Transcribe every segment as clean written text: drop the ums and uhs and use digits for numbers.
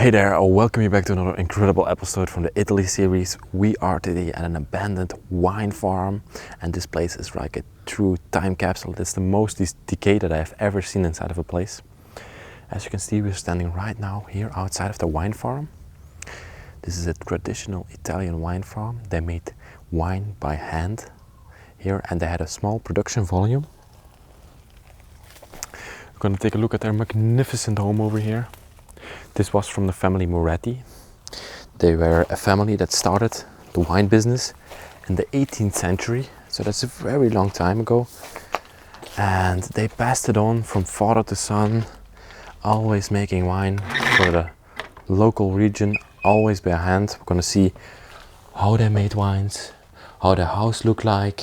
Hey there, I'll welcome you back to another incredible episode from the Italy series. We are today at an abandoned wine farm, and this place is like a true time capsule. It's the most decay that I've ever seen inside of a place. As you can see, we're standing right now here outside of the wine farm. This is a traditional Italian wine farm. They made wine by hand here, and they had a small production volume. We're gonna take a look at their magnificent home over here. This was from the family Moretti. They were a family that started the wine business in the 18th century, so that's a very long time ago. And they passed it on from father to son, always making wine for the local region, always by hand. We're gonna see how they made wines, how their house looked like,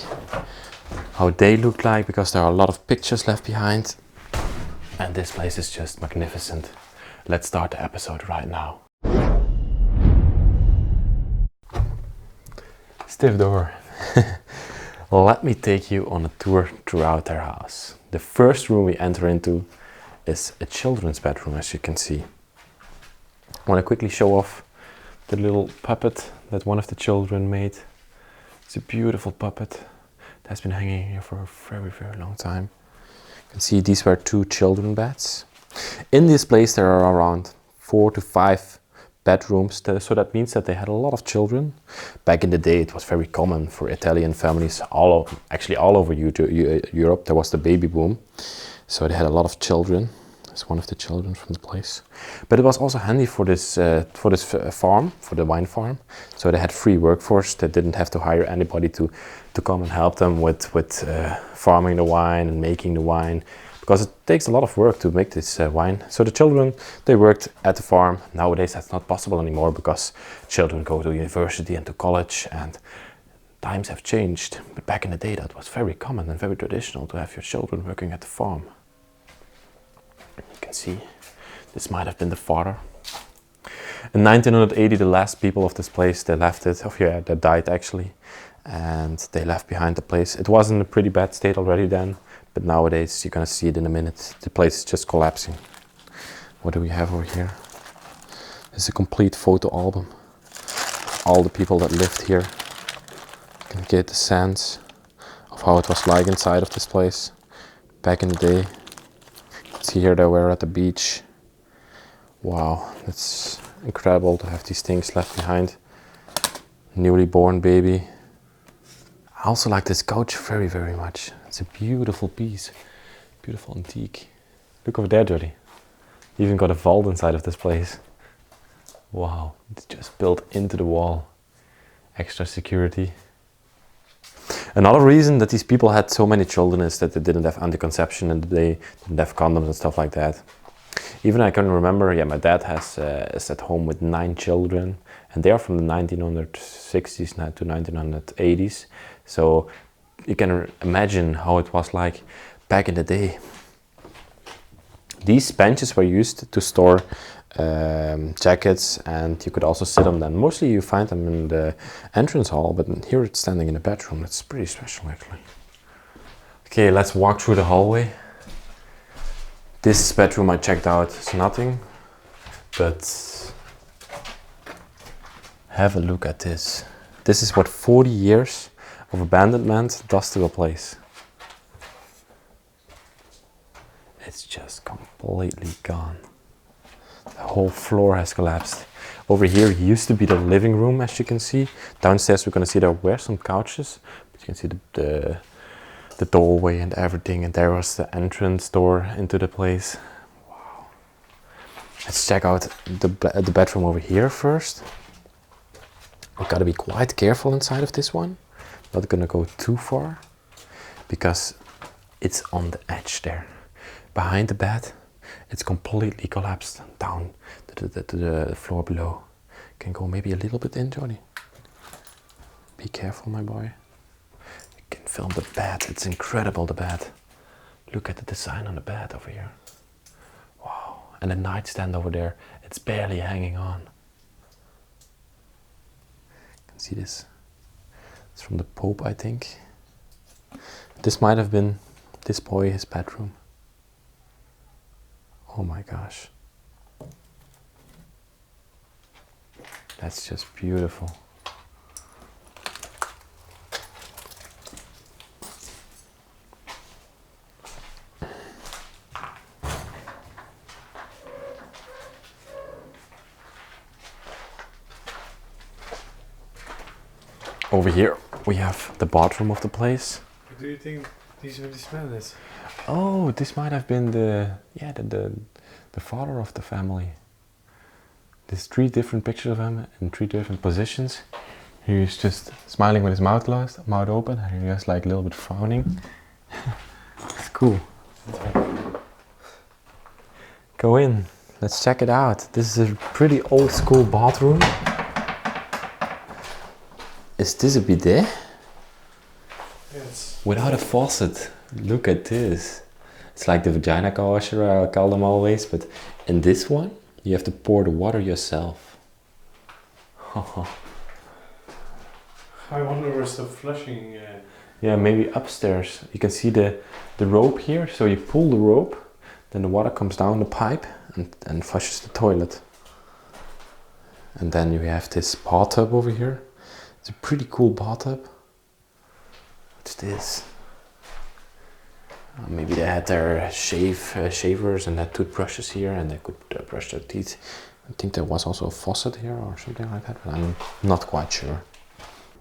how they looked like, because there are a lot of pictures left behind. And this place is just magnificent. Let's start the episode right now. Stiff door. Let me take you on a tour throughout their house. The first room we enter into is a children's bedroom, as you can see. I want to quickly show off the little puppet that one of the children made. It's a beautiful puppet that's been hanging here for a very, very long time. You can see these were two children beds. In this place there are around 4 to 5 bedrooms, so that means that they had a lot of children. Back in the day it was very common for Italian families, all over Europe. There was the baby boom, so they had a lot of children. That's one of the children from the place. But it was also handy for this farm, for the wine farm. So they had free workforce. They didn't have to hire anybody to come and help them with farming the wine and making the wine, because it takes a lot of work to make this wine. So the children, they worked at the farm. Nowadays that's not possible anymore because children go to university and to college, and times have changed. But back in the day that was very common and very traditional to have your children working at the farm. You can see this might have been the father. In 1980, the last people of this place, they left it. They died actually, and they left behind the place. It was in a pretty bad state already then, but nowadays you're gonna see it in a minute. The place is just collapsing. What do we have over here? This is a complete photo album. All the people that lived here. You can get the sense of how it was like inside of this place back in the day. See here they were at the beach. Wow, it's incredible to have these things left behind. Newly born baby. I also like this couch very, very much. It's a beautiful piece, beautiful antique. Look over there, Jody. Even got a vault inside of this place. Wow, it's just built into the wall. Extra security. Another reason that these people had so many children is that they didn't have anti-conception and they didn't have condoms and stuff like that. Even I can remember, my dad is at home with 9 children, and they are from the 1960s now to 1980s. So you can imagine how it was like back in the day. These benches were used to store jackets, and you could also sit on them. Mostly you find them in the entrance hall, but here it's standing in a bedroom. It's pretty special actually. Okay, let's walk through the hallway. This bedroom I checked out is nothing, but have a look at this. This is what 40 years of abandonment does to a place. It's just completely gone. The whole floor has collapsed. Over here used to be the living room, as you can see. Downstairs we're gonna see there were some couches, but you can see the doorway and everything, and there was the entrance door into the place. Wow. Let's check out the bedroom over here first. We've got to be quite careful inside of this one. Not gonna go too far, because it's on the edge there. Behind the bed, it's completely collapsed down to the floor below. Can go maybe a little bit in, Johnny. Be careful, my boy. You can film the bed. It's incredible, the bed. Look at the design on the bed over here. Wow. And the nightstand over there, it's barely hanging on. You can see this. It's from the Pope, I think. This might have been this boy, his bedroom. Oh my gosh. That's just beautiful. Over here we have the bathroom of the place. What do you think this man is? Oh, this might have been the father of the family. There's 3 different pictures of him in 3 different positions. He's just smiling with his mouth closed, mouth open, and he's like a little bit frowning. It's cool. Go in, let's check it out. This is a pretty old school bathroom. Is this a bidet? Yes. Without a faucet. Look at this. It's like the vagina washer, I call them always, but in this one, you have to pour the water yourself. I wonder where's the flushing. Yeah, maybe upstairs. You can see the rope here, so you pull the rope, then the water comes down the pipe and flushes the toilet. And then you have this bathtub over here. It's a pretty cool bathtub. What's this? Maybe they had their shavers and their toothbrushes here, and they could brush their teeth. I think there was also a faucet here or something like that, but I'm not quite sure.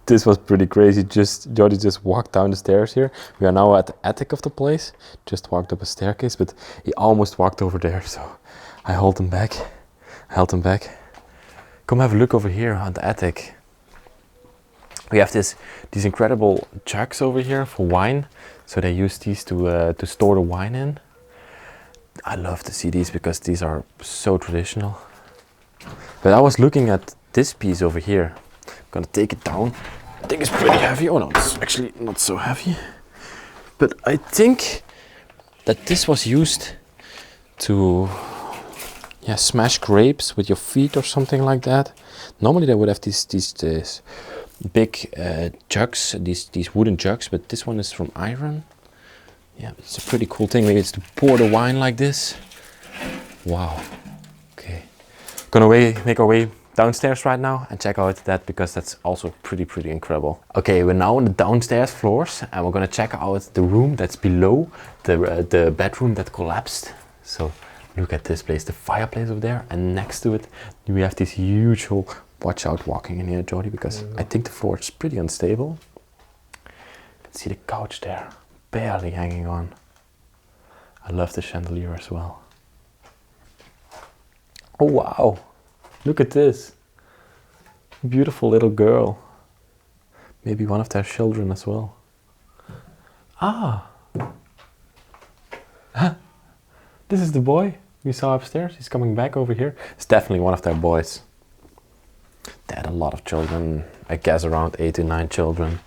This was pretty crazy. Jody just walked down the stairs here. We are now at the attic of the place. Just walked up a staircase, but he almost walked over there, so I held him back. Come have a look over here on the attic. We have these incredible jugs over here for wine. So they use these to store the wine in. I love to see these because these are so traditional. But I was looking at this piece over here. I'm gonna take it down. I think it's pretty heavy. Oh no, it's actually not so heavy. But I think that this was used to smash grapes with your feet or something like that. Normally they would have these big jugs, these wooden jugs, but this one is from iron. Yeah, it's a pretty cool thing. Maybe it's to pour the wine like this. Wow. Okay, gonna make our way downstairs right now and check out that, because that's also pretty incredible. Okay, we're now on the downstairs floors and we're gonna check out the room that's below the bedroom that collapsed. So look at this place, the fireplace over there, and next to it we have this huge hole. Watch out walking in here, Jody, because I think the floor is pretty unstable. You can see the couch there, barely hanging on. I love the chandelier as well. Oh wow, look at this. Beautiful little girl. Maybe one of their children as well. Ah! Huh. This is the boy we saw upstairs. He's coming back over here. It's definitely one of their boys. They had a lot of children, I guess around 8 to 9 children.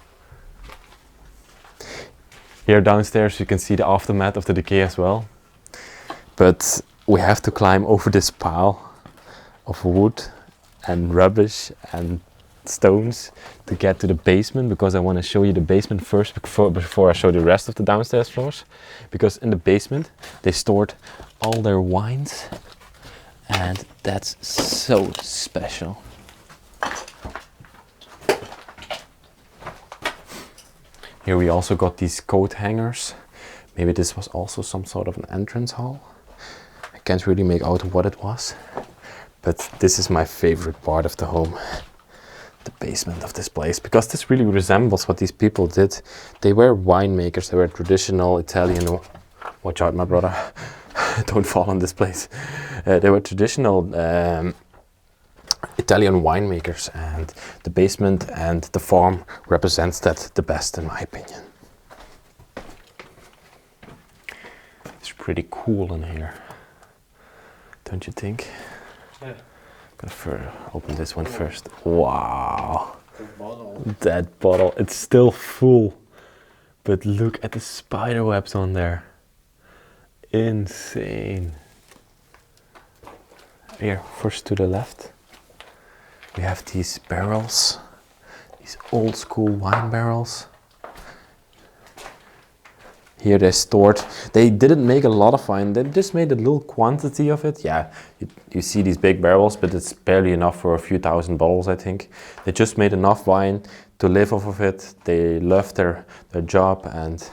Here downstairs you can see the aftermath of the decay as well. But we have to climb over this pile of wood and rubbish and stones to get to the basement, because I want to show you the basement first before I show the rest of the downstairs floors. Because in the basement they stored all their wines, and that's so special. Here we also got these coat hangers. Maybe this was also some sort of an entrance hall. I can't really make out what it was, but this is my favorite part of the home. The basement of this place, because this really resembles what these people did. They were winemakers, they were traditional Italian. Watch out, my brother. Don't fall on this place. They were traditional Italian winemakers, and the basement and the farm represents that the best, in my opinion. It's pretty cool in here, don't you think? Yeah. Gonna open this one first. Wow, that bottle, it's still full, but look at the spider webs on there. Insane. Here, first to the left, we have these barrels, these old school wine barrels. Here they stored, they didn't make a lot of wine, they just made a little quantity of it. Yeah, you see these big barrels, but it's barely enough for a few thousand bottles, I think. They just made enough wine to live off of it. They love their job and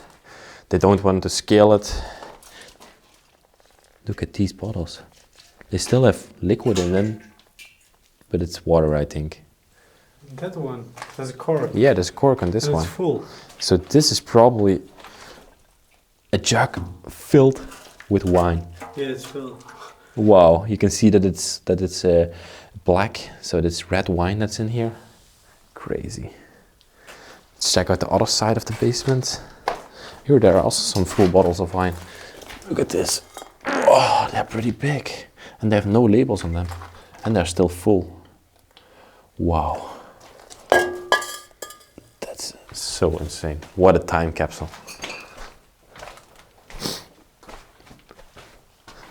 they don't want to scale it. Look at these bottles. They still have liquid in them, but it's water, I think. That one, there's a cork. Yeah, there's a cork on this And one. it's full. So this is probably a jug filled with wine. Yeah, it's filled. Wow, you can see that it's black, so it's red wine that's in here. Crazy. Let's check out the other side of the basement. Here there are also some full bottles of wine. Look at this. Oh, they're pretty big. And they have no labels on them. And they're still full. Wow. That's so insane. What a time capsule.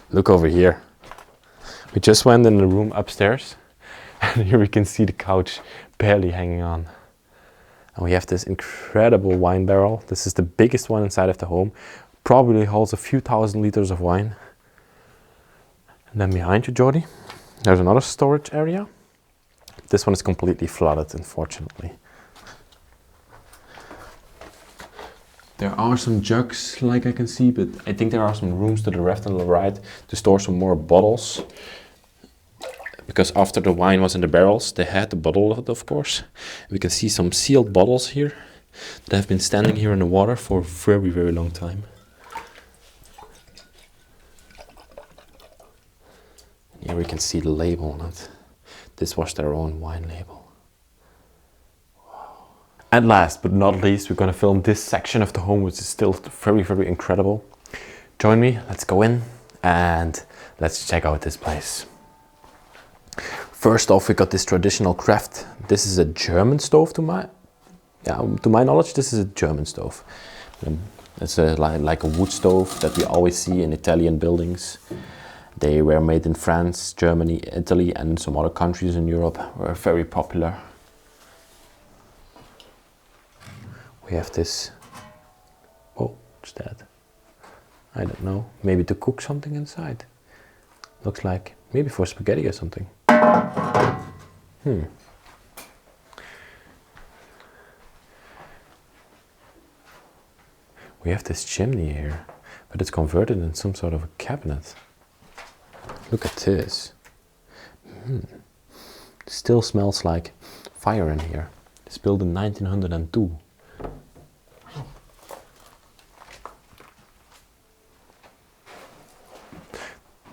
Look over here. We just went in the room upstairs and here we can see the couch barely hanging on. And we have this incredible wine barrel. This is the biggest one inside of the home. Probably holds a few thousand liters of wine. And then behind you, Jordi, there's another storage area. This one is completely flooded, unfortunately. There are some jugs, like I can see, but I think there are some rooms to the left and the right to store some more bottles. Because after the wine was in the barrels, they had to bottle it, of course. We can see some sealed bottles here that have been standing here in the water for a very, very long time. Here we can see the label on it. This was their own wine label. And last but not least, we're going to film this section of the home, which is still very, very incredible. Join me, let's go in and let's check out this place. First off, we got this traditional craft. This is a German stove to my knowledge. This is a German stove. It's like a wood stove that we always see in Italian buildings. They were made in France, Germany, Italy, and some other countries in Europe. Were very popular. We have this, oh, what's that? I don't know, maybe to cook something inside. Looks like, maybe for spaghetti or something. We have this chimney here, but it's converted in some sort of a cabinet. Look at this. Still smells like fire in here. It's built in 1902.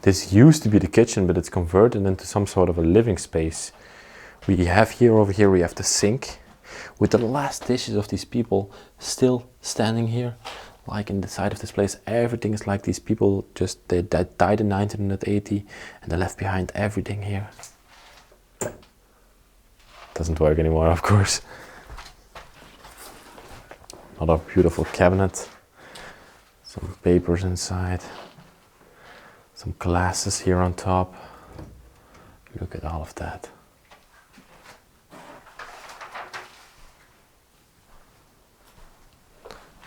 This used to be the kitchen, but it's converted into some sort of a living space. We have here, over here, we have the sink with the last dishes of these people still standing here. Like in the side of this place, everything is like these people they died in 1980 and they left behind everything here. Doesn't work anymore, of course. Another beautiful cabinet. Some papers inside. Some glasses here on top. Look at all of that.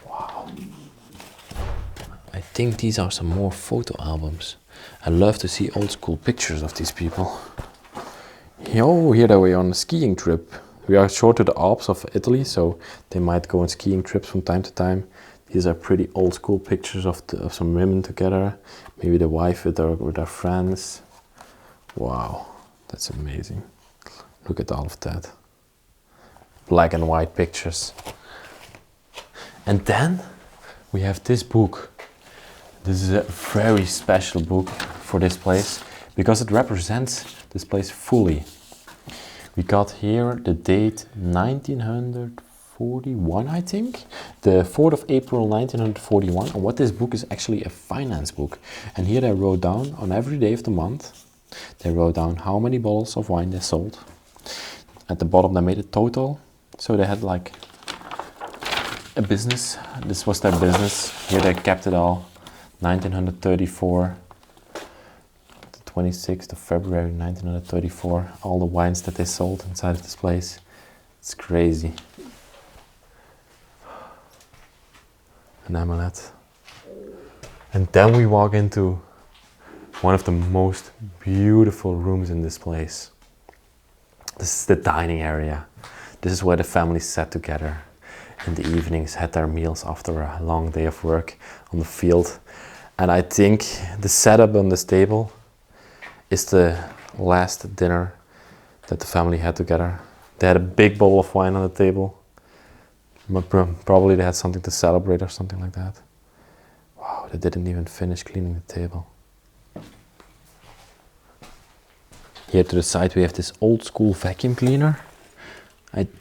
Wow. I think these are some more photo albums. I love to see old school pictures of these people. Oh, here they were on a skiing trip. We are short to the Alps of Italy, so they might go on skiing trips from time to time. These are pretty old school pictures of some women together. Maybe the wife with her friends. Wow, that's amazing. Look at all of that. Black and white pictures. And then we have this book. This is a very special book for this place because it represents this place fully. We got here the date 1941, I think. The 4th of April 1941. And what this book is actually a finance book. And here they wrote down on every day of the month, they wrote down how many bottles of wine they sold. At the bottom they made a total. So they had like a business. This was their business. Here they kept it all. 1934. 26th of February 1934, all the wines that they sold inside of this place. It's crazy. An amulet. And then we walk into one of the most beautiful rooms in this place. This is the dining area. This is where the family sat together in the evenings, had their meals after a long day of work on the field. And I think the setup on this table is the last dinner that the family had together. They had a big bowl of wine on the table. Probably they had something to celebrate or something like that. Wow, they didn't even finish cleaning the table. Here to the side we have this old school vacuum cleaner.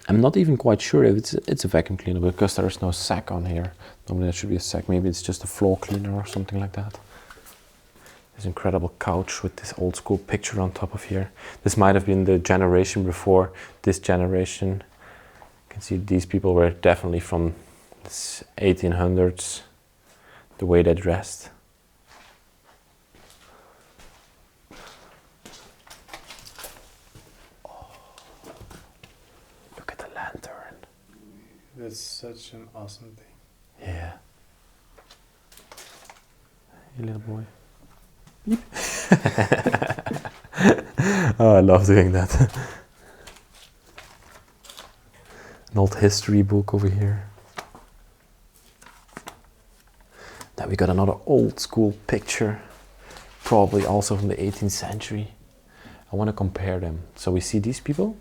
I'm not even quite sure if it's a vacuum cleaner because there is no sack on here. Normally there should be a sack, maybe it's just a floor cleaner or something like that. This incredible couch with this old school picture on top of here. This might have been the generation before this generation. You can see these people were definitely from the 1800s, the way they dressed. That's such an awesome thing. Yeah. Hey, little boy. Beep. Oh, I love doing that. An old history book over here. Then we got another old school picture, probably also from the 18th century. I want to compare them. So we see these people.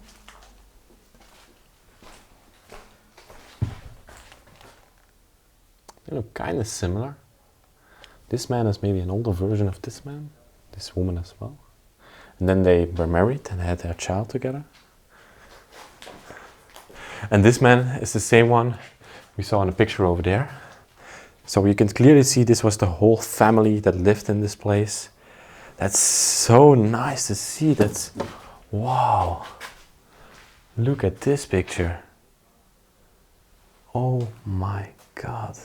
They look kind of similar. This man is maybe an older version of this man, this woman as well. And then they were married and had their child together. And this man is the same one we saw in the picture over there. So you can clearly see this was the whole family that lived in this place. That's so nice to see. That's, wow. Look at this picture. Oh my God.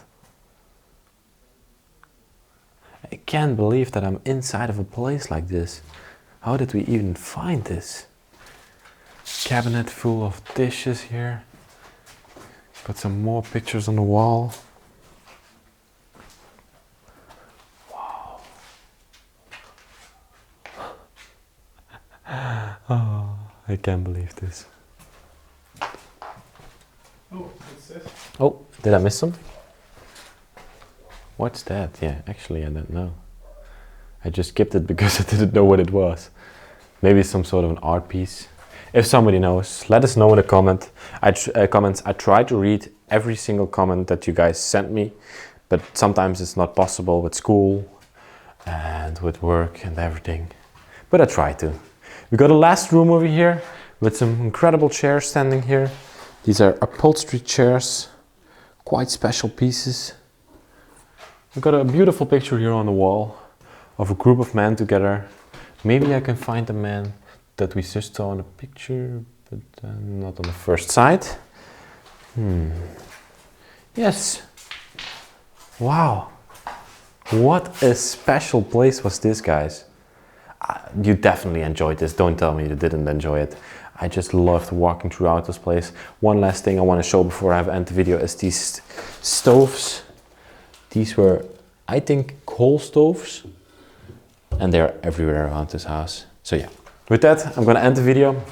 I can't believe that I'm inside of a place like this. How did we even find this? Cabinet full of dishes here. Got some more pictures on the wall. Wow. Oh, I can't believe this. Oh, what's this? Oh, did I miss something? What's that? Yeah, actually I don't know. I just skipped it because I didn't know what it was. Maybe some sort of an art piece. If somebody knows, let us know in the comments. I try to read every single comment that you guys sent me, but sometimes it's not possible with school and with work and everything. But I try to. We got a last room over here with some incredible chairs standing here. These are upholstery chairs, quite special pieces. We've got a beautiful picture here on the wall of a group of men together. Maybe I can find the man that we just saw in the picture, but not on the first side. Yes. Wow. What a special place was this, guys. You definitely enjoyed this. Don't tell me you didn't enjoy it. I just loved walking throughout this place. One last thing I want to show before I end the video is these stoves. These were, I think, coal stoves, and they're everywhere around this house. So yeah, with that, I'm gonna end the video.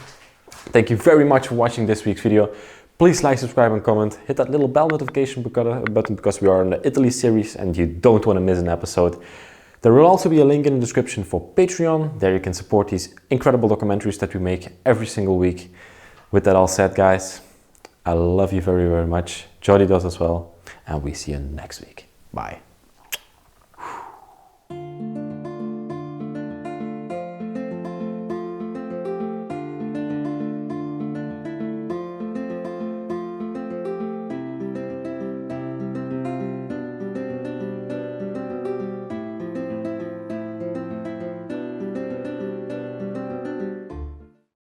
Thank you very much for watching this week's video. Please like, subscribe and comment. Hit that little bell notification button because we are in the Italy series and you don't want to miss an episode. There will also be a link in the description for Patreon. There you can support these incredible documentaries that we make every single week. With that all said, guys, I love you very, very much. Jody does as well. And we see you next week. Bye.